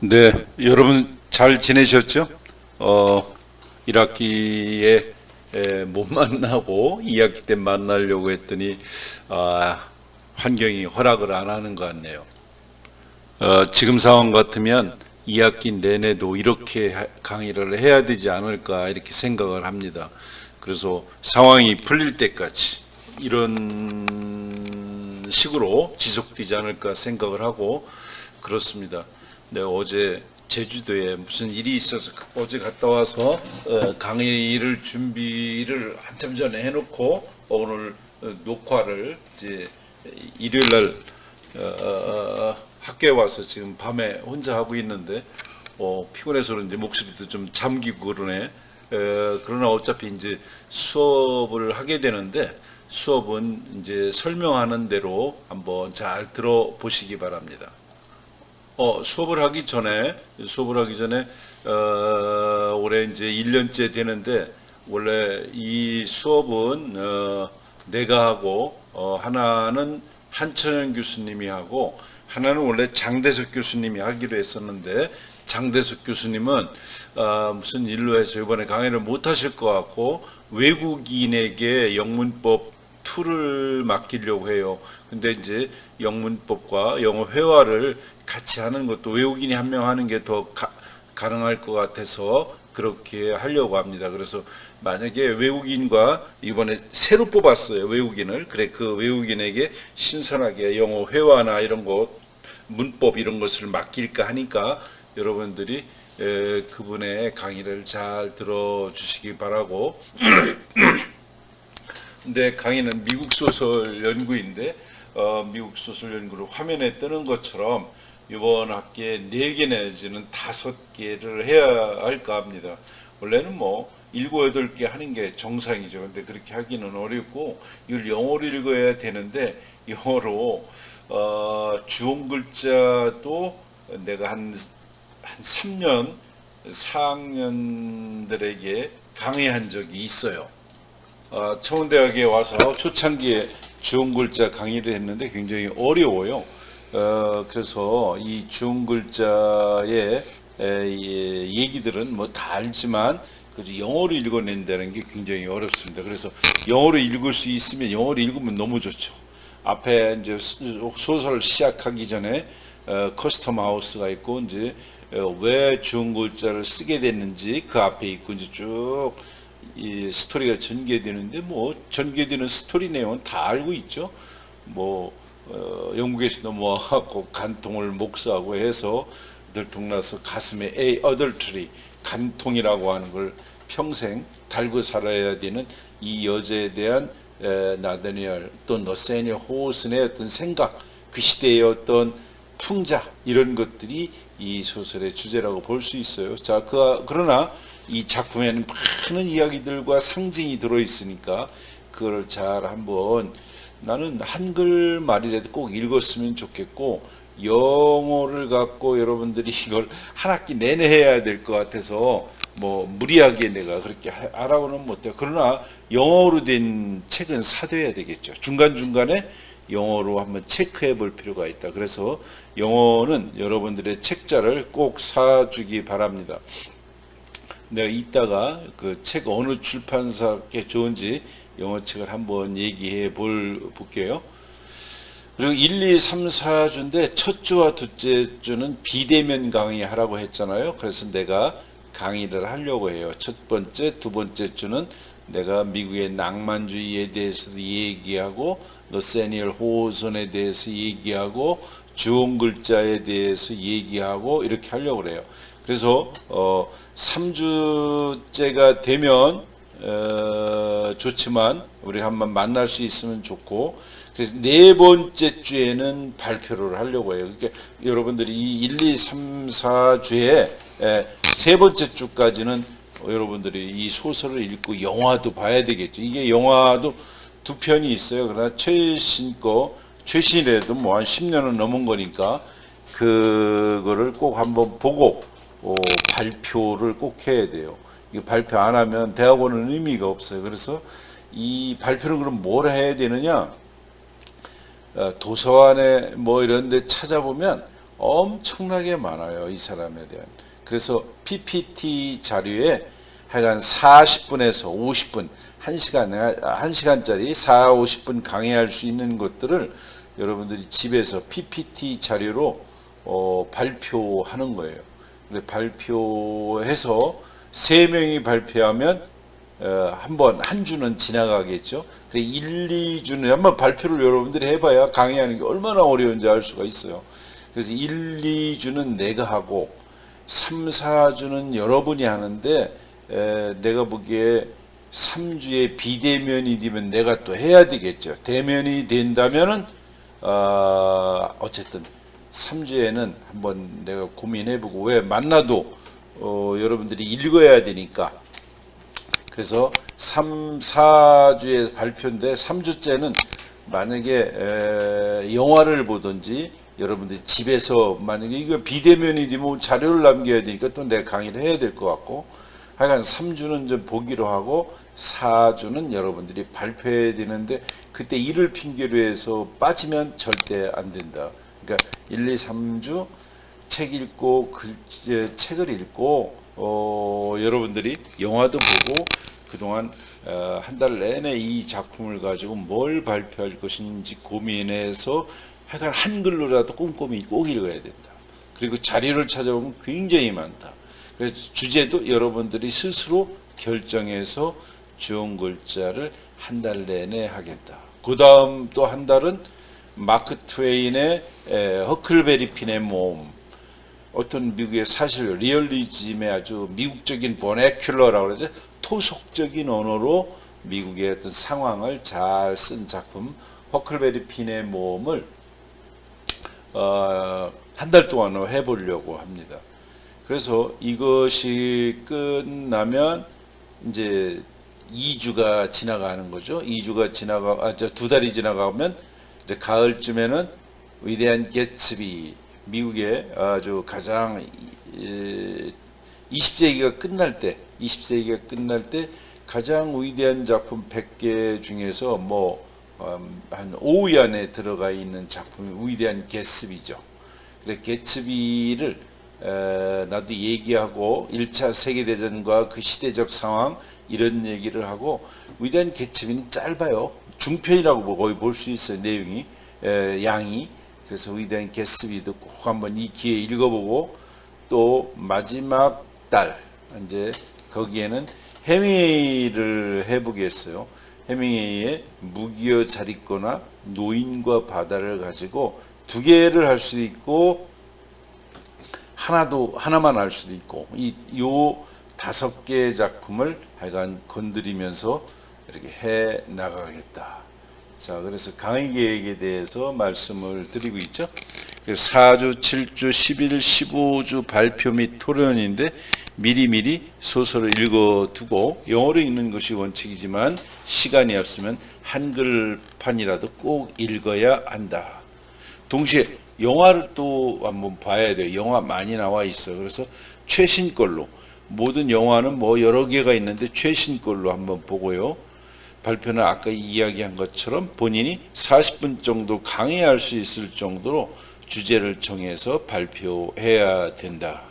네, 여러분 잘 지내셨죠? 1학기에 못 만나고 2학기 때 만나려고 했더니 환경이 허락을 안 하는 것 같네요. 지금 상황 같으면 2학기 내내도 이렇게 강의를 해야 되지 않을까 이렇게 생각을 합니다. 그래서 상황이 풀릴 때까지 이런 식으로 지속되지 않을까 생각을 하고 그렇습니다. 네, 어제 제주도에 무슨 일이 있어서 어제 갔다 와서 강의를 준비를 한참 전에 해놓고 오늘 녹화를 이제 일요일 날 학교에 와서 지금 밤에 혼자 하고 있는데 피곤해서 그런지 목소리도 좀 잠기고 그러네. 그러나 어차피 이제 수업을 하게 되는데 수업은 이제 설명하는 대로 한번 잘 들어보시기 바랍니다. 수업을 하기 전에 올해 이제 1년째 되는데 원래 이 수업은 내가 하고 하나는 한천영 교수님이 하고 하나는 원래 장대석 교수님이 하기로 했었는데 장대석 교수님은 무슨 일로 해서 이번에 강의를 못 하실 것 같고 외국인에게 영문법 2를 맡기려고 해요. 근데 이제 영문법과 영어 회화를 같이 하는 것도 외국인이 한 명 하는 게 더 가능할 것 같아서 그렇게 하려고 합니다. 그래서 만약에 외국인과 이번에 새로 뽑았어요. 외국인을. 그래 그 외국인에게 신선하게 영어 회화나 이런 것 문법 이런 것을 맡길까 하니까 여러분들이 그분의 강의를 잘 들어주시기 바라고 근데 강의는 미국 소설 연구인데 미국 소설 연구를 화면에 뜨는 것처럼 이번 학기에 4개 내지는 5개를 해야 할까 합니다. 원래는 뭐 7, 8개 하는 게 정상이죠. 근데 그렇게 하기는 어렵고 이걸 영어로 읽어야 되는데 영어로 주어 글자도 내가 한 3년 4학년들에게 강의한 적이 있어요. 청운대학에 와서 초창기에 주어글자 강의를 했는데 굉장히 어려워요. 그래서 이 주어글자의 얘기들은 뭐 다 알지만 영어로 읽어낸다는 게 굉장히 어렵습니다. 그래서 영어로 읽을 수 있으면 영어로 읽으면 너무 좋죠. 앞에 이제 소설 시작하기 전에 커스텀 하우스가 있고 이제 왜 주어글자를 쓰게 됐는지 그 앞에 있고 이제 쭉 이 스토리가 전개되는데 뭐 전개되는 스토리 내용은 다 알고 있죠. 뭐 영국에서 넘어와갖고 간통을 목사하고 해서 들통나서 가슴에 adultery 간통이라고 하는 걸 평생 달고 살아야 되는 이 여자에 대한 나다니엘 또 너세니어 호슨의 어떤 생각 그 시대의 어떤 풍자 이런 것들이 이 소설의 주제라고 볼 수 있어요. 자, 그러나 이 작품에는 많은 이야기들과 상징이 들어있으니까 그걸 잘 한번 나는 한글말이라도 꼭 읽었으면 좋겠고 영어를 갖고 여러분들이 이걸 한 학기 내내 해야 될 것 같아서 뭐 무리하게 내가 그렇게 하라고는 못해요. 그러나 영어로 된 책은 사둬야 되겠죠. 중간중간에 영어로 한번 체크해 볼 필요가 있다. 그래서 영어는 여러분들의 책자를 꼭 사주기 바랍니다. 내가 이따가 그 책 어느 출판사께 좋은지 영어책을 한번 얘기해 볼게요. 그리고 1, 2, 3, 4주인데 첫 주와 둘째 주는 비대면 강의 하라고 했잖아요. 그래서 내가 강의를 하려고 해요. 첫 번째, 두 번째 주는 내가 미국의 낭만주의에 대해서도 얘기하고 너세니얼 호손에 대해서 얘기하고 주어 글자에 대해서 얘기하고 이렇게 하려고 그래요. 그래서 3주째가 되면 좋지만 우리 한번 만날 수 있으면 좋고 그래서 네 번째 주에는 발표를 하려고 해요. 그러니까 여러분들이 이 1, 2, 3, 4주에 세 번째 주까지는 여러분들이 이 소설을 읽고 영화도 봐야 되겠죠. 이게 영화도 2편이 있어요. 그러나 최신이라도 뭐 한 10년은 넘은 거니까 그거를 꼭 한번 보고 발표를 꼭 해야 돼요. 이 발표 안 하면 대학원은 의미가 없어요. 그래서 이 발표를 그럼 뭘 해야 되느냐? 도서관에 뭐 이런 데 찾아보면 엄청나게 많아요. 이 사람에 대한. 그래서 PPT 자료에 하여간 40분에서 50분, 1시간짜리 4, 50분 강의할 수 있는 것들을 여러분들이 집에서 PPT 자료로 발표하는 거예요. 근데 발표해서 3명이 발표하면 한 주는 지나가겠죠. 1, 2주는 한번 발표를 여러분들이 해봐야 강의하는 게 얼마나 어려운지 알 수가 있어요. 그래서 1, 2주는 내가 하고 3, 4주는 여러분이 하는데 내가 보기에 3주에 비대면이 되면 내가 또 해야 되겠죠. 대면이 된다면은 어쨌든 3주에는 한번 내가 고민해보고, 왜 만나도 여러분들이 읽어야 되니까. 그래서 3, 4주에 발표인데 3주째는 만약에 영화를 보든지 여러분들이 집에서 만약에 이거 비대면이 되면 자료를 남겨야 되니까 또 내가 강의를 해야 될 것 같고, 하여간 3주는 좀 보기로 하고 4주는 여러분들이 발표해야 되는데 그때 일을 핑계로 해서 빠지면 절대 안 된다. 그러니까 1, 2, 3주 책 읽고 책을 읽고 여러분들이 영화도 보고 그동안 한 달 내내 이 작품을 가지고 뭘 발표할 것인지 고민해서 하여간 한글로라도 꼼꼼히 꼭 읽어야 된다. 그리고 자료를 찾아보면 굉장히 많다. 그래서 주제도 여러분들이 스스로 결정해서 주어 글자를 한 달 내내 하겠다. 그 다음 또 한 달은 마크 트웨인의 허클베리 핀의 모험, 어떤 미국의 사실 리얼리즘의 아주 미국적인 버네큘러라고 그러죠. 토속적인 언어로 미국의 어떤 상황을 잘 쓴 작품 허클베리 핀의 모험을 한 달 동안 해보려고 합니다. 그래서 이것이 끝나면 이제 2주가 지나가는 거죠. 2주가 두 달이 지나가면 이제 가을쯤에는 위대한 개츠비, 미국의 아주 가장 20세기가 끝날 때 가장 위대한 작품 100개 중에서 한 5위 안에 들어가 있는 작품이 위대한 개츠비죠. 그래서 개츠비를 나도 얘기하고 1차 세계대전과 그 시대적 상황 이런 얘기를 하고, 위대한 개츠비는 짧아요. 중편이라고 거의 볼 수 있어요. 내용이 양이. 그래서 위대한 개츠비도 꼭 한번 이 기회에 읽어보고, 또 마지막 달 이제 거기에는 해밍웨이를 해보겠어요. 해밍웨이의 무기여 잘 있거나 노인과 바다를 가지고 2개를 할 수도 있고 하나만 할 수도 있고, 요 5개의 작품을 하여간 건드리면서 이렇게 해 나가겠다. 자, 그래서 강의 계획에 대해서 말씀을 드리고 있죠. 그래서 4주, 7주, 11, 15주 발표 및 토론인데 미리미리 소설을 읽어두고, 영어로 읽는 것이 원칙이지만 시간이 없으면 한글판이라도 꼭 읽어야 한다. 동시에 영화를 또 한번 봐야 돼요. 영화 많이 나와 있어요. 그래서 최신 걸로, 모든 영화는 여러 개가 있는데 최신 걸로 한번 보고요. 발표는 아까 이야기한 것처럼 본인이 40분 정도 강의할 수 있을 정도로 주제를 정해서 발표해야 된다.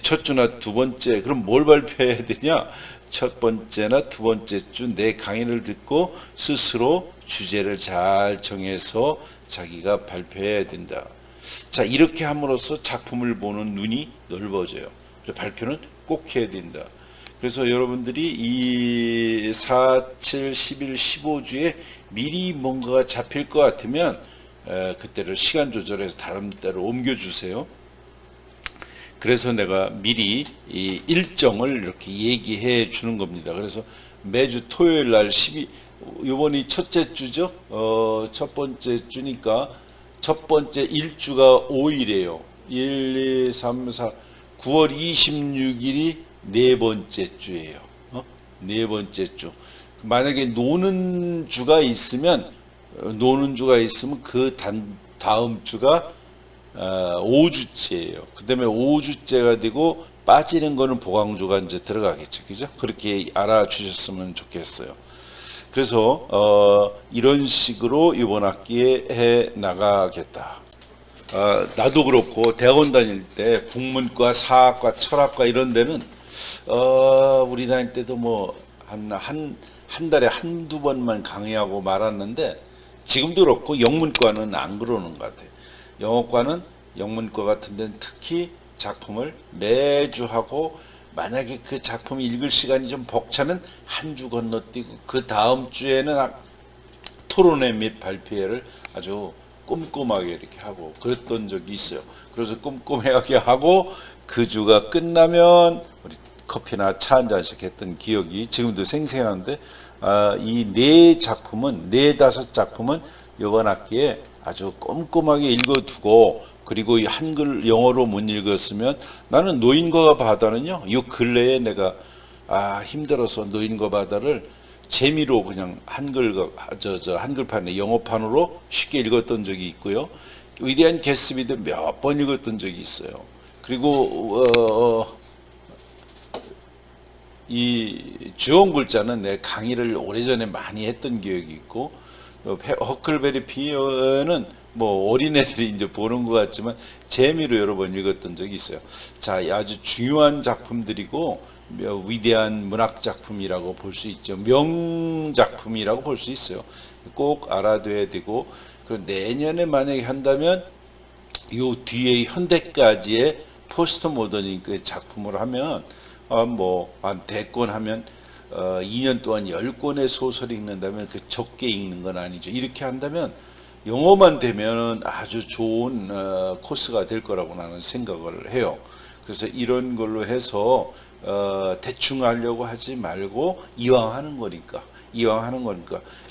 첫 주나 두 번째, 그럼 뭘 발표해야 되냐? 첫 번째나 두 번째 주 내 강의를 듣고 스스로 주제를 잘 정해서 자기가 발표해야 된다. 자, 이렇게 함으로써 작품을 보는 눈이 넓어져요. 그래서 발표는 꼭 해야 된다. 그래서 여러분들이 이 4, 7, 11, 15주에 미리 뭔가가 잡힐 것 같으면 그때를 시간 조절해서 다른 때로 옮겨주세요. 그래서 내가 미리 이 일정을 이렇게 얘기해 주는 겁니다. 그래서 매주 토요일 날 이번이 첫째 주죠. 첫 번째 주니까 첫 번째 일주가 5일이에요. 1, 2, 3, 4, 9월 26일이 네 번째 주예요. 네 번째 주. 만약에 노는 주가 있으면 그 다음 주가 5주째예요. 그 다음에 5주째가 되고 빠지는 거는 보강주가 이제 들어가겠죠. 그죠? 그렇게 알아주셨으면 좋겠어요. 그래서 이런 식으로 이번 학기에 해 나가겠다. 나도 그렇고 대학원 다닐 때 국문과, 사학과, 철학과 이런 데는 우리 다닐 때도 뭐 한 달에 한두 번만 강의하고 말았는데 지금도 그렇고 영문과는 안 그러는 것 같아요. 영어과는 영문과 같은 데는 특히 작품을 매주 하고 만약에 그 작품 읽을 시간이 좀 벅차면 한 주 건너뛰고 그 다음 주에는 토론회 및 발표회를 아주 꼼꼼하게 이렇게 하고 그랬던 적이 있어요. 그래서 꼼꼼하게 하고 그 주가 끝나면 우리 커피나 차 한 잔씩 했던 기억이 지금도 생생한데 이 네 작품은 네다섯 작품은 이번 학기에 아주 꼼꼼하게 읽어두고 그리고 이 한글 영어로 못 읽었으면 나는 노인과 바다는요 이 근래에 내가 힘들어서 노인과 바다를 재미로 그냥 한글판에 영어판으로 쉽게 읽었던 적이 있고요. 위대한 개스비도 몇 번 읽었던 적이 있어요. 그리고 이 주홍글자는 내 강의를 오래전에 많이 했던 기억이 있고 허클베리 피어는 뭐 어린애들이 이제 보는 것 같지만 재미로 여러 번 읽었던 적이 있어요. 자, 아주 중요한 작품들이고 위대한 문학 작품이라고 볼 수 있죠. 명작품이라고 볼 수 있어요. 꼭 알아둬야 되고 그리고 내년에 만약에 한다면 요 뒤에 현대까지의 포스트 모더닝 그 작품을 하면 한 100권 하면 2년 동안 10권의 소설을 읽는다면 그 적게 읽는 건 아니죠. 이렇게 한다면 영어만 되면 아주 좋은 코스가 될 거라고 나는 생각을 해요. 그래서 이런 걸로 해서 대충 하려고 하지 말고 이왕 하는 거니까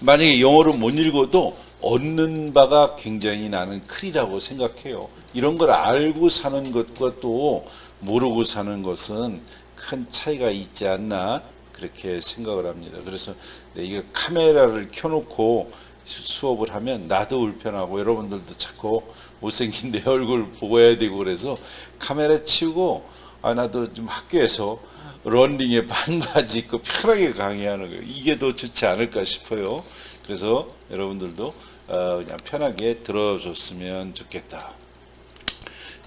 만약에 영어를 못 읽어도 얻는 바가 굉장히 나는 크리라고 생각해요. 이런 걸 알고 사는 것과 또 모르고 사는 것은 큰 차이가 있지 않나 그렇게 생각을 합니다. 그래서 이게 카메라를 켜놓고 수업을 하면 나도 불편하고 여러분들도 자꾸 못생긴 내 얼굴 보고 해야 되고 그래서 카메라 치우고 나도 좀 학교에서 런닝에 반바지 입고 편하게 강의하는 거예요. 이게 더 좋지 않을까 싶어요. 그래서 여러분들도 그냥 편하게 들어줬으면 좋겠다.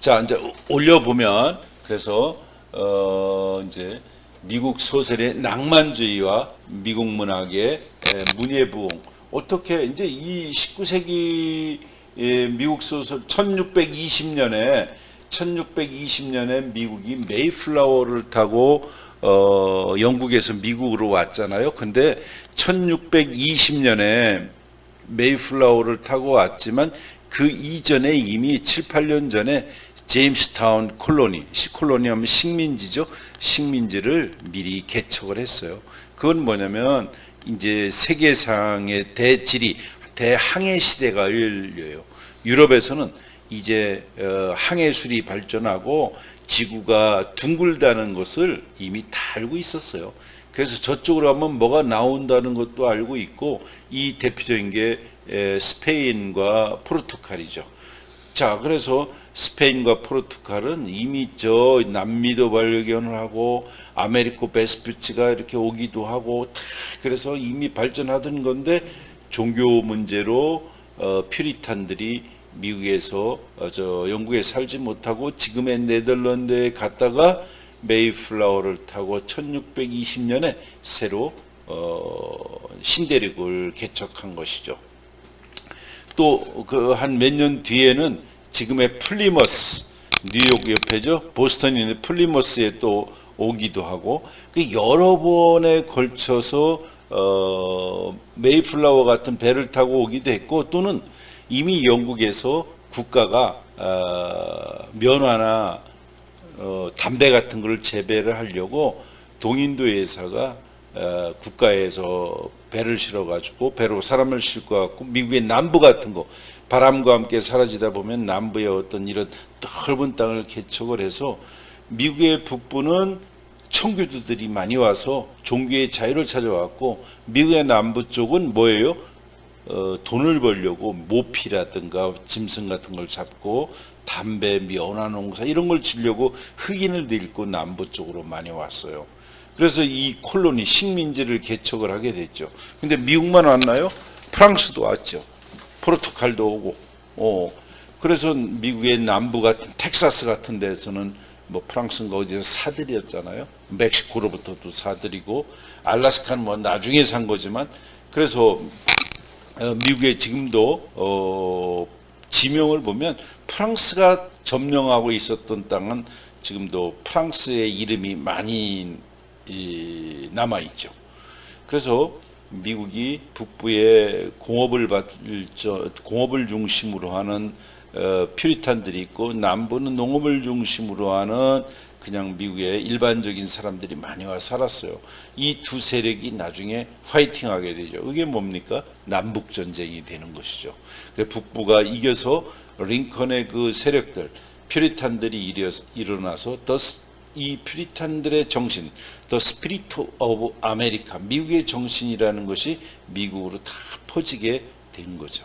자, 이제 올려보면 그래서 이제 미국 소설의 낭만주의와 미국 문학의 문예부흥 어떻게 이제 이 19세기 미국 소설 1620년에 미국이 메이플라워를 타고 영국에서 미국으로 왔잖아요. 근데 1620년에 메이플라워를 타고 왔지만 그 이전에 이미 7, 8년 전에 제임스타운 콜로니 하면 식민지죠. 식민지를 미리 개척을 했어요. 그건 뭐냐면 이제 세계상의 대항해 시대가 열려요. 유럽에서는 이제 항해술이 발전하고 지구가 둥글다는 것을 이미 다 알고 있었어요. 그래서 저쪽으로 가면 뭐가 나온다는 것도 알고 있고 이 대표적인 게 스페인과 포르투갈이죠. 자, 그래서 스페인과 포르투갈은 이미 저 남미도 발견을 하고 아메리코 베스푸치가 이렇게 오기도 하고 다 그래서 이미 발전하던 건데 종교 문제로 퓨리탄들이 미국에서 영국에 살지 못하고 지금의 네덜란드에 갔다가 메이플라워를 타고 1620년에 새로 신대륙을 개척한 것이죠. 또 그 한 몇 년 뒤에는 지금의 플리머스, 뉴욕 옆에죠. 보스턴에 있는 플리머스에 또 오기도 하고 여러 번에 걸쳐서 메이플라워 같은 배를 타고 오기도 했고 또는 이미 영국에서 국가가 면화나 담배 같은 걸 재배를 하려고 동인도 회사가 국가에서 배를 실어가지고 배로 사람을 싣고 갖고 미국의 남부 같은 거 바람과 함께 사라지다 보면 남부의 어떤 이런 넓은 땅을 개척을 해서 미국의 북부는 청교도들이 많이 와서 종교의 자유를 찾아왔고 미국의 남부 쪽은 뭐예요? 돈을 벌려고 모피라든가 짐승 같은 걸 잡고 담배, 면화 농사 이런 걸 지려고 흑인을 데리고 남부 쪽으로 많이 왔어요. 그래서 이 콜로니 식민지를 개척을 하게 됐죠. 근데 미국만 왔나요? 프랑스도 왔죠. 포르투갈도 오고. 그래서 미국의 남부 같은 텍사스 같은 데서는 뭐 프랑스인가 어디서 사들이었잖아요. 멕시코로부터도 사들이고 알래스카는 뭐 나중에 산 거지만 그래서 미국에 지금도 지명을 보면 프랑스가 점령하고 있었던 땅은 지금도 프랑스의 이름이 많이 남아있죠. 그래서 미국이 북부에 공업을 중심으로 하는 퓨리탄들이 있고 남부는 농업을 중심으로 하는 그냥 미국의 일반적인 사람들이 많이 와 살았어요. 이 두 세력이 나중에 파이팅하게 되죠. 그게 뭡니까? 남북 전쟁이 되는 것이죠. 북부가 이겨서 링컨의 그 세력들, 퓨리탄들이 일어나서 이 퓨리탄들의 정신, The Spirit of America, 미국의 정신이라는 것이 미국으로 다 퍼지게 된 거죠.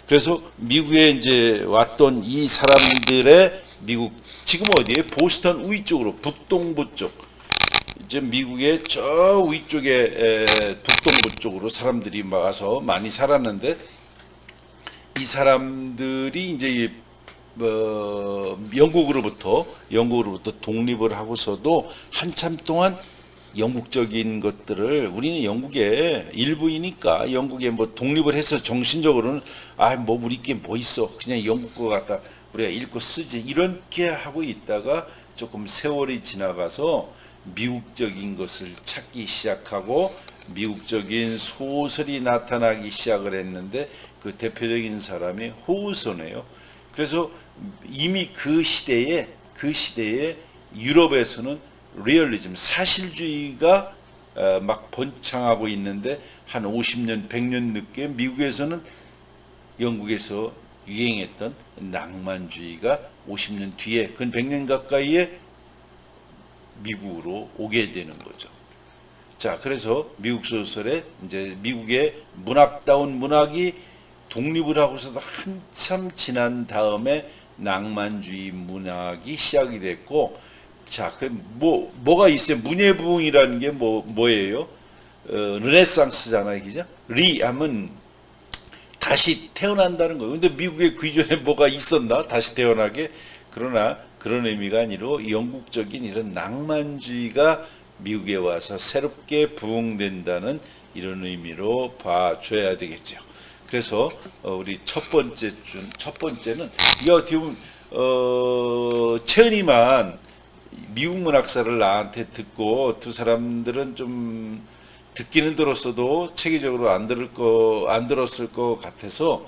그래서 미국에 이제 왔던 이 사람들의 미국 지금 어디에 보스턴 위쪽으로 북동부 쪽 이제 미국의 저 위쪽에 북동부 쪽으로 사람들이 와서 많이 살았는데 이 사람들이 이제 영국으로부터 독립을 하고서도 한참 동안 영국적인 것들을 우리는 영국의 일부이니까 영국에 뭐 독립을 해서 정신적으로는 뭐 우리께 뭐 있어 그냥 영국 거 갖다 우리가 읽고 쓰지 이렇게 하고 있다가 조금 세월이 지나가서 미국적인 것을 찾기 시작하고 미국적인 소설이 나타나기 시작을 했는데 그 대표적인 사람이 호우소네요. 그래서 이미 그 시대에 유럽에서는 리얼리즘, 사실주의가 막 번창하고 있는데 한 50년, 100년 늦게 미국에서는 영국에서 유행했던 낭만주의가 50년 뒤에 근 100년 가까이에 미국으로 오게 되는 거죠. 자, 그래서 미국 소설에 이제 미국의 문학다운 문학이 독립을 하고서도 한참 지난 다음에 낭만주의 문학이 시작이 됐고, 자, 그럼 뭐가 있어요? 문예부흥이라는 게 뭐예요? 르네상스잖아요, 그죠? 하면 다시 태어난다는 거예요. 근데 미국에 그 이전에 뭐가 있었나? 다시 태어나게? 그러나 그런 의미가 아니라 영국적인 이런 낭만주의가 미국에 와서 새롭게 부흥된다는 이런 의미로 봐줘야 되겠죠. 그래서 우리 첫 번째는 이거 어떻게 보면 채은이만 미국 문학사를 나한테 듣고 두 사람들은 좀 듣기는 들었어도 체계적으로 안 들었을 것 같아서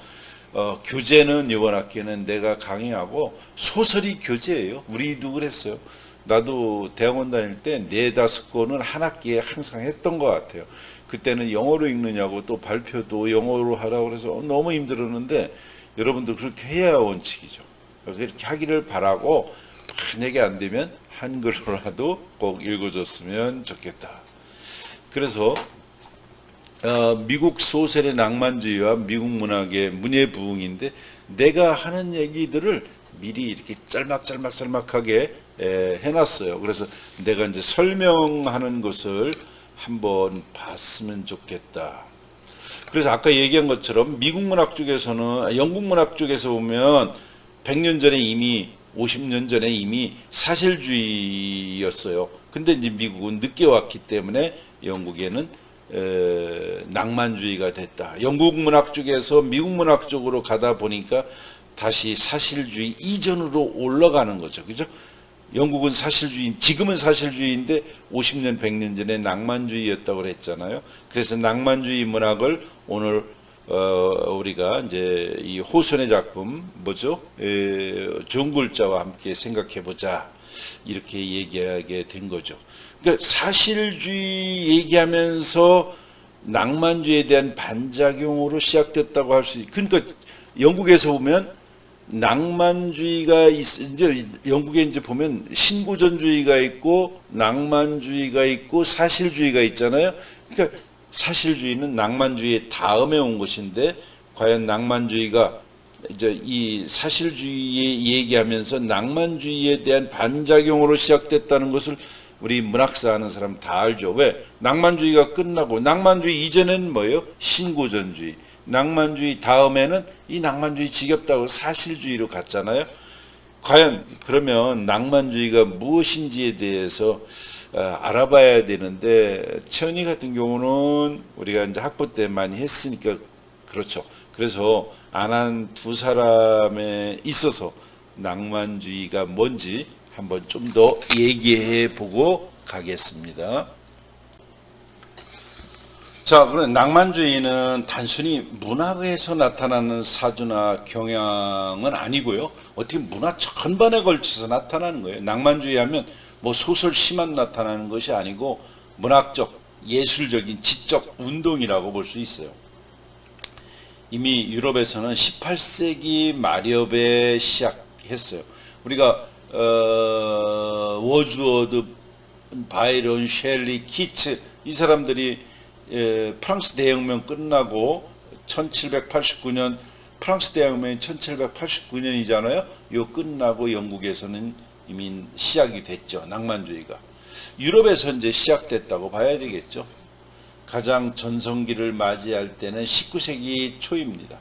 교재는 이번 학기는 내가 강의하고 소설이 교재예요. 우리도 그랬어요. 나도 대학원 다닐 때 4-5권은 한 학기에 항상 했던 것 같아요. 그때는 영어로 읽느냐고 또 발표도 영어로 하라고 그래서 너무 힘들었는데 여러분도 그렇게 해야 원칙이죠. 그렇게 하기를 바라고 만약에 안 되면 한글로라도 꼭 읽어줬으면 좋겠다. 그래서 미국 소설의 낭만주의와 미국 문학의 문예부흥인데 내가 하는 얘기들을 미리 이렇게 짤막하게 해놨어요. 그래서 내가 이제 설명하는 것을 한번 봤으면 좋겠다. 그래서 아까 얘기한 것처럼 미국 문학 쪽에서는 영국 문학 쪽에서 보면 100년 전에 이미 50년 전에 이미 사실주의였어요. 근데 이제 미국은 늦게 왔기 때문에 영국에는 낭만주의가 됐다. 영국 문학 쪽에서 미국 문학 쪽으로 가다 보니까 다시 사실주의 이전으로 올라가는 거죠. 그죠? 영국은 지금은 사실주의인데 50년, 100년 전에 낭만주의였다고 그랬잖아요. 그래서 낭만주의 문학을 오늘 우리가 이제 이 호손의 작품 뭐죠? 좋은 글자와 함께 생각해 보자. 이렇게 얘기하게 된 거죠. 그러니까 사실주의 얘기하면서 낭만주의에 대한 반작용으로 시작됐다고 할 수 있어요. 그러니까 영국에서 보면 낭만주의가 이제 영국에 이제 보면 신고전주의가 있고 낭만주의가 있고 사실주의가 있잖아요. 그러니까 사실주의는 낭만주의 다음에 온 것인데 과연 낭만주의가 이제 이 사실주의에 얘기하면서 낭만주의에 대한 반작용으로 시작됐다는 것을 우리 문학사 하는 사람 다 알죠. 왜? 낭만주의가 끝나고 낭만주의 이전에는 뭐예요? 신고전주의. 낭만주의 다음에는 이 낭만주의 지겹다고 사실주의로 갔잖아요. 과연 그러면 낭만주의가 무엇인지에 대해서 알아봐야 되는데, 최은희 같은 경우는 우리가 이제 학부 때 많이 했으니까 그렇죠. 그래서 안 한 두 사람에 있어서 낭만주의가 뭔지 한번 좀 더 얘기해 보고 가겠습니다. 자, 그럼 낭만주의는 단순히 문학에서 나타나는 사주나 경향은 아니고요. 어떻게 문화 전반에 걸쳐서 나타나는 거예요. 낭만주의 하면 뭐 소설 시만 나타나는 것이 아니고 문학적, 예술적인, 지적 운동이라고 볼 수 있어요. 이미 유럽에서는 18세기 말엽에 시작했어요. 우리가 워즈워드, 바이런, 셸리, 키츠 이 사람들이 프랑스 대혁명 끝나고 1789년 프랑스 대혁명이 1789년이잖아요. 요 끝나고 영국에서는 이미 시작이 됐죠. 낭만주의가. 유럽에서 이제 시작됐다고 봐야 되겠죠. 가장 전성기를 맞이할 때는 19세기 초입니다.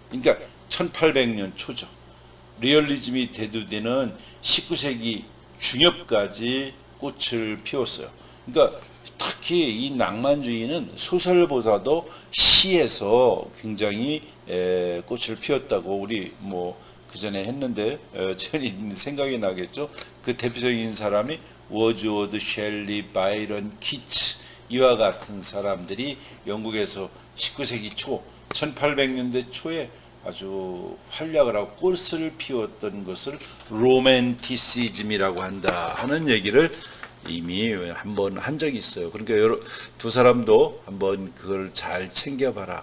그러니까 1800년 초죠. 리얼리즘이 대두되는 19세기 중엽까지 꽃을 피웠어요. 그러니까 특히 이 낭만주의는 소설보다도 시에서 굉장히 꽃을 피웠다고 우리 뭐 그전에 했는데 저는 생각이 나겠죠. 그 대표적인 사람이 워즈워드, 셸리, 바이런, 키츠 이와 같은 사람들이 영국에서 19세기 초 1800년대 초에 아주 활약을 하고 꽃을 피웠던 것을 로맨티시즘이라고 한다 하는 얘기를 이미 한번 한 적이 있어요. 그러니까 두 사람도 한번 그걸 잘 챙겨봐라.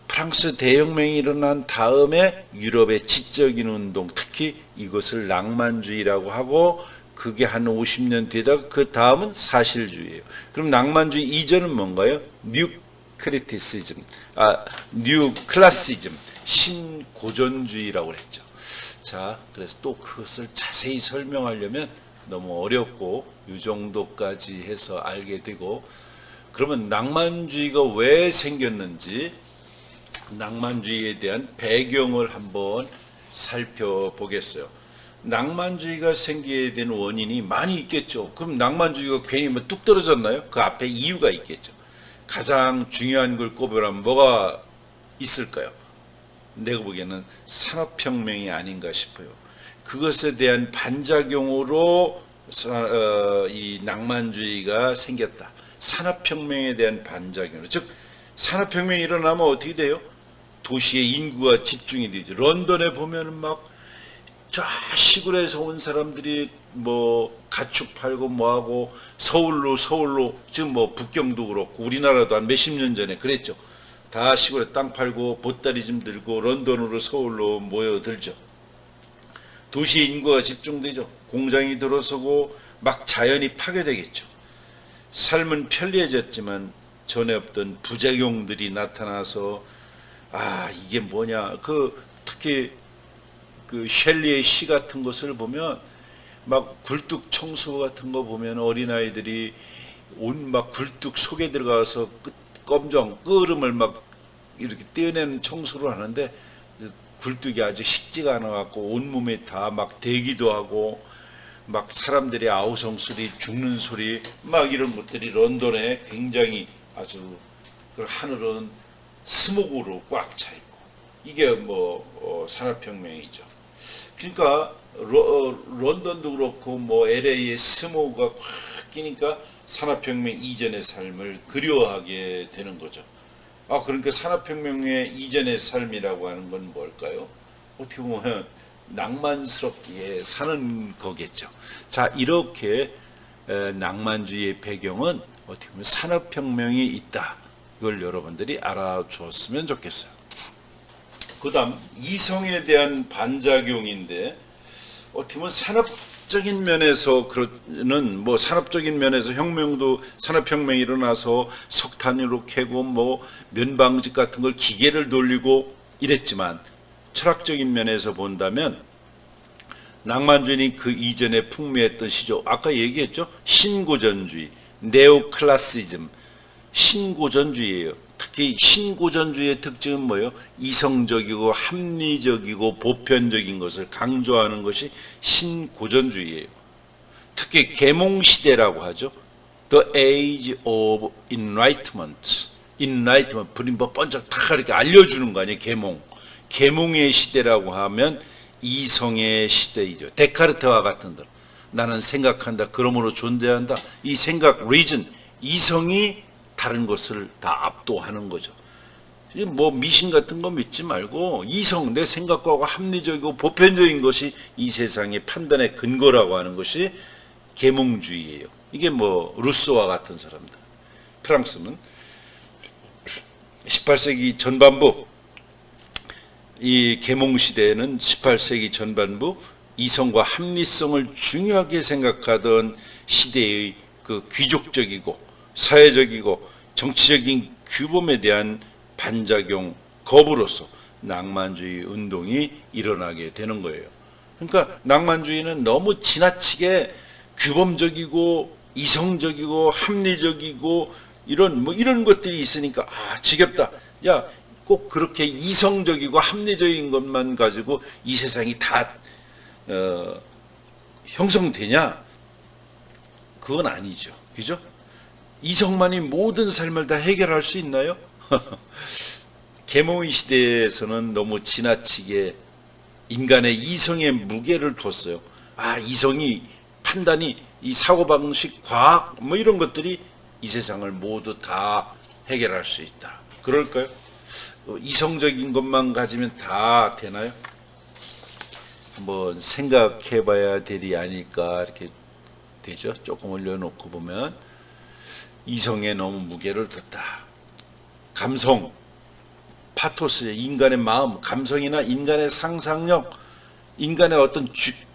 프랑스 대혁명이 일어난 다음에 유럽의 지적인 운동, 특히 이것을 낭만주의라고 하고 그게 한 50년 뒤다가 그 다음은 사실주의예요. 그럼 낭만주의 이전은 뭔가요? 뉴 크리티시즘, 뉴 클래시즘, 신고전주의라고 그랬죠. 자, 그래서 또 그것을 자세히 설명하려면 너무 어렵고 이 정도까지 해서 알게 되고, 그러면 낭만주의가 왜 생겼는지 낭만주의에 대한 배경을 한번 살펴보겠어요. 낭만주의가 생기게 된 원인이 많이 있겠죠. 그럼 낭만주의가 괜히 뭐 뚝 떨어졌나요? 그 앞에 이유가 있겠죠. 가장 중요한 걸 꼽으라면 뭐가 있을까요? 내가 보기에는 산업혁명이 아닌가 싶어요. 그것에 대한 반작용으로 이 낭만주의가 생겼다. 산업혁명에 대한 반작용으로. 즉 산업혁명이 일어나면 어떻게 돼요? 도시의 인구가 집중이 되죠. 런던에 보면은 막 저 시골에서 온 사람들이 뭐 가축 팔고 뭐하고 서울로 지금 뭐 북경도 그렇고 우리나라도 한 몇십 년 전에 그랬죠. 다 시골에 땅 팔고 보따리 좀 들고 런던으로 서울로 모여들죠. 도시 인구가 집중되죠. 공장이 들어서고 막 자연이 파괴되겠죠. 삶은 편리해졌지만 전에 없던 부작용들이 나타나서 이게 뭐냐. 특히 그 셸리의 시 같은 것을 보면 막 굴뚝 청소 같은 거 보면 어린아이들이 온 막 굴뚝 속에 들어가서 검정 끓음을 막 이렇게 떼어내는 청소를 하는데 굴뚝이 아직 식지가 않아 갖고 온몸에 다 막 대기도 하고 막 사람들이 아우성 소리, 죽는 소리 막 이런 것들이 런던에 굉장히 아주 그 하늘은 스모그로 꽉 차 있고 이게 뭐 산업혁명이죠. 그러니까 런던도 그렇고 뭐 LA의 스모그가 꽉 끼니까 산업혁명 이전의 삶을 그리워하게 되는 거죠. 그러니까 산업혁명의 이전의 삶이라고 하는 건 뭘까요? 어떻게 보면 낭만스럽게 사는 거겠죠. 자, 이렇게 낭만주의의 배경은 어떻게 보면 산업혁명이 있다. 이걸 여러분들이 알아주었으면 좋겠어요. 그 다음 이성에 대한 반작용인데 어떻게 보면 산업적인 면에서는 뭐 산업적인 면에서 산업혁명이 일어나서 석탄으로 캐고 뭐 면방직 같은 걸 기계를 돌리고 이랬지만 철학적인 면에서 본다면 낭만주의는 그 이전에 풍미했던 시조, 아까 얘기했죠. 신고전주의, 네오클래시즘, 신고전주의예요. 특히 신고전주의의 특징은 뭐예요? 이성적이고 합리적이고 보편적인 것을 강조하는 것이 신고전주의예요. 특히 계몽시대라고 하죠. The Age of Enlightenment. Enlightenment, 불이 뭐 번쩍 탁 이렇게 알려주는 거 아니에요? 계몽. 계몽의 시대라고 하면 이성의 시대이죠. 데카르트와 같은 들. 나는 생각한다. 그러므로 존재한다. 이 생각, reason, 이성이 다른 것을 다 압도하는 거죠. 뭐 미신 같은 거 믿지 말고 이성, 내 생각과 합리적이고 보편적인 것이 이 세상의 판단의 근거라고 하는 것이 계몽주의예요. 이게 뭐 루소와 같은 사람들. 프랑스는 18세기 전반부, 이 계몽 시대에는 18세기 전반부 이성과 합리성을 중요하게 생각하던 시대의 그 귀족적이고 사회적이고 정치적인 규범에 대한 반작용 거부로서 낭만주의 운동이 일어나게 되는 거예요. 그러니까 낭만주의는 너무 지나치게 규범적이고 이성적이고 합리적이고 이런 것들이 있으니까 지겹다. 야, 꼭 그렇게 이성적이고 합리적인 것만 가지고 이 세상이 다 형성되냐? 그건 아니죠. 그죠? 이성만이 모든 삶을 다 해결할 수 있나요? 계몽의 시대에서는 너무 지나치게 인간의 이성의 무게를 뒀어요. 이성이, 판단이, 이 사고방식, 과학 뭐 이런 것들이 이 세상을 모두 다 해결할 수 있다. 그럴까요? 이성적인 것만 가지면 다 되나요? 한번 생각해 봐야 되리 아닐까 이렇게 되죠. 조금 올려놓고 보면 이성에 너무 무게를 뒀다. 감성, 파토스, 인간의 마음, 감성이나 인간의 상상력, 인간의 어떤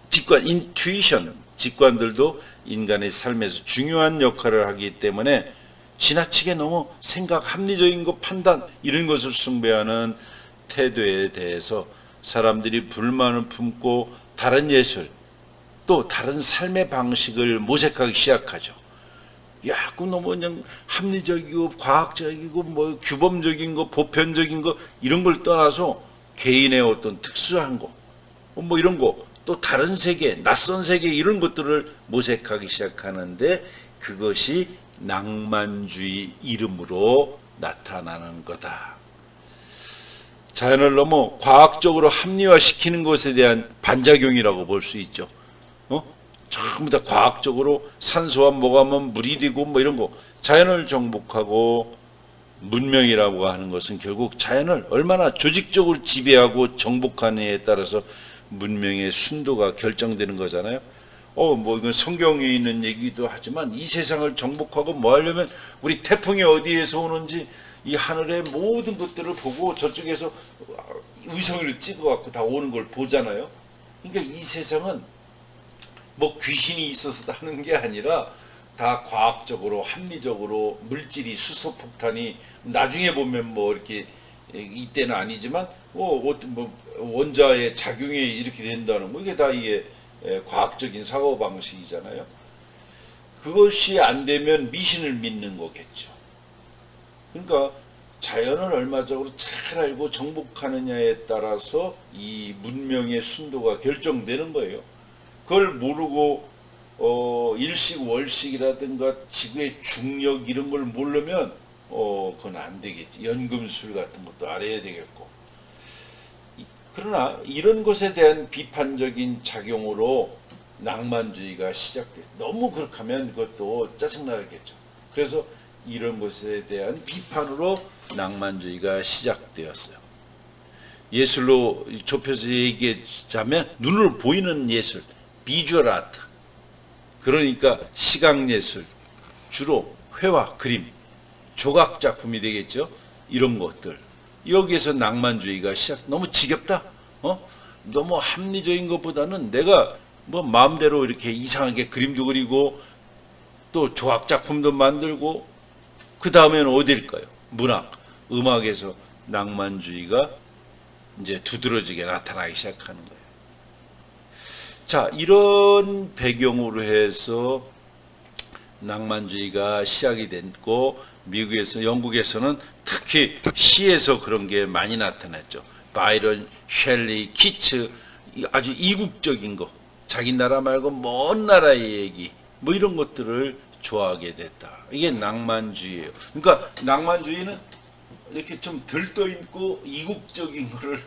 직관, 인투이션, 직관들도 인간의 삶에서 중요한 역할을 하기 때문에 지나치게 너무 생각, 합리적인 것, 판단 이런 것을 숭배하는 태도에 대해서 사람들이 불만을 품고 다른 예술, 또 다른 삶의 방식을 모색하기 시작하죠. 그럼 너무 그냥 합리적이고 과학적이고 뭐 규범적인 거, 보편적인 거 이런 걸 떠나서 개인의 어떤 특수한 거, 뭐 이런 거, 또 다른 세계, 낯선 세계 이런 것들을 모색하기 시작하는데 그것이 낭만주의 이름으로 나타나는 거다. 자연을 너무 과학적으로 합리화시키는 것에 대한 반작용이라고 볼 수 있죠. 전부 다 과학적으로 산소와 뭐가 하면 물이 되고 뭐 이런 거. 자연을 정복하고 문명이라고 하는 것은 결국 자연을 얼마나 조직적으로 지배하고 정복하느냐에 따라서 문명의 순도가 결정되는 거잖아요. 뭐 이건 성경에 있는 얘기도 하지만 이 세상을 정복하고 뭐 하려면 우리 태풍이 어디에서 오는지 이 하늘의 모든 것들을 보고 저쪽에서 위성을 찍어갖고 다 오는 걸 보잖아요. 그러니까 이 세상은 뭐 귀신이 있어서 하는 게 아니라 다 과학적으로 합리적으로 물질이 수소폭탄이 나중에 보면 뭐 이렇게 이때는 아니지만 뭐 원자의 작용이 이렇게 된다는 거 이게 다 이게 과학적인 사고 방식이잖아요. 그것이 안 되면 미신을 믿는 거겠죠. 그러니까 자연을 얼마적으로 잘 알고 정복하느냐에 따라서 이 문명의 순도가 결정되는 거예요. 그걸 모르고 일식 월식이라든가 지구의 중력 이런 걸 모르면 그건 안 되겠지. 연금술 같은 것도 알아야 되겠고. 그러나 이런 것에 대한 비판적인 작용으로 낭만주의가 시작됐어요. 너무 그렇게 하면 그것도 짜증나겠죠. 그래서 이런 것에 대한 비판으로 낭만주의가 시작되었어요. 예술로 좁혀서 얘기하자면 눈으로 보이는 예술, 비주얼 아트, 그러니까 시각예술, 주로 회화, 그림, 조각작품이 되겠죠. 이런 것들. 여기에서 낭만주의가 너무 지겹다. 너무 합리적인 것보다는 내가 뭐 마음대로 이렇게 이상하게 그림도 그리고 또 조각작품도 만들고 그 다음에는 어딜까요? 문학, 음악에서 낭만주의가 이제 두드러지게 나타나기 시작하는 거예요. 자, 이런 배경으로 해서 낭만주의가 시작이 됐고 미국에서, 영국에서는 특히 시에서 그런 게 많이 나타났죠. 바이런, 셸리, 키츠, 아주 이국적인 거, 자기 나라 말고 먼 나라의 얘기, 뭐 이런 것들을 좋아하게 됐다. 이게 낭만주의예요. 그러니까 낭만주의는 이렇게 좀 들떠 있고 이국적인 거를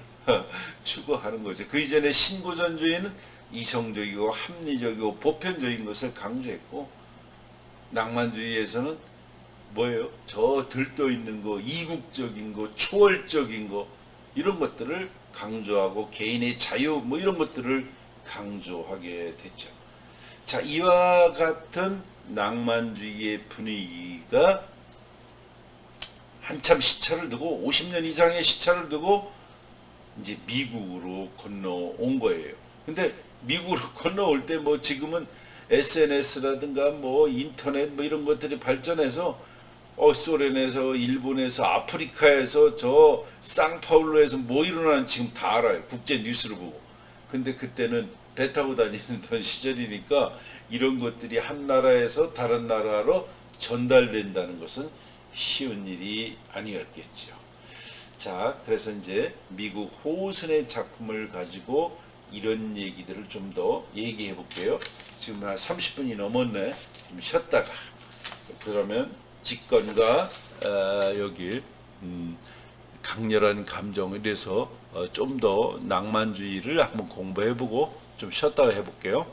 추구하는 거죠. 그 이전에 신고전주의는 이성적이고 합리적이고 보편적인 것을 강조했고, 낭만주의에서는 뭐예요? 저 들떠 있는 거, 이국적인 거, 초월적인 거, 이런 것들을 강조하고 개인의 자유 뭐 이런 것들을 강조하게 됐죠. 자, 이와 같은 낭만주의의 분위기가 한참 시차를 두고 50년 이상의 시차를 두고 이제 미국으로 건너온 거예요. 근데 미국으로 건너올 때 뭐 지금은 SNS라든가 뭐 인터넷 뭐 이런 것들이 발전해서 소련에서, 일본에서, 아프리카에서, 저 상파울루에서 뭐 일어나는지 지금 다 알아요. 국제 뉴스를 보고. 근데 그때는 배 타고 다니던 시절이니까 이런 것들이 한 나라에서 다른 나라로 전달된다는 것은 쉬운 일이 아니었겠죠. 자, 그래서 이제 미국 호슨의 작품을 가지고 이런 얘기들을 좀 더 얘기해 볼게요. 지금 한 30분이 넘었네. 좀 쉬었다가. 그러면 직관과 여기 강렬한 감정에 대해서 좀 더 낭만주의를 한번 공부해 보고 좀 쉬었다가 해 볼게요.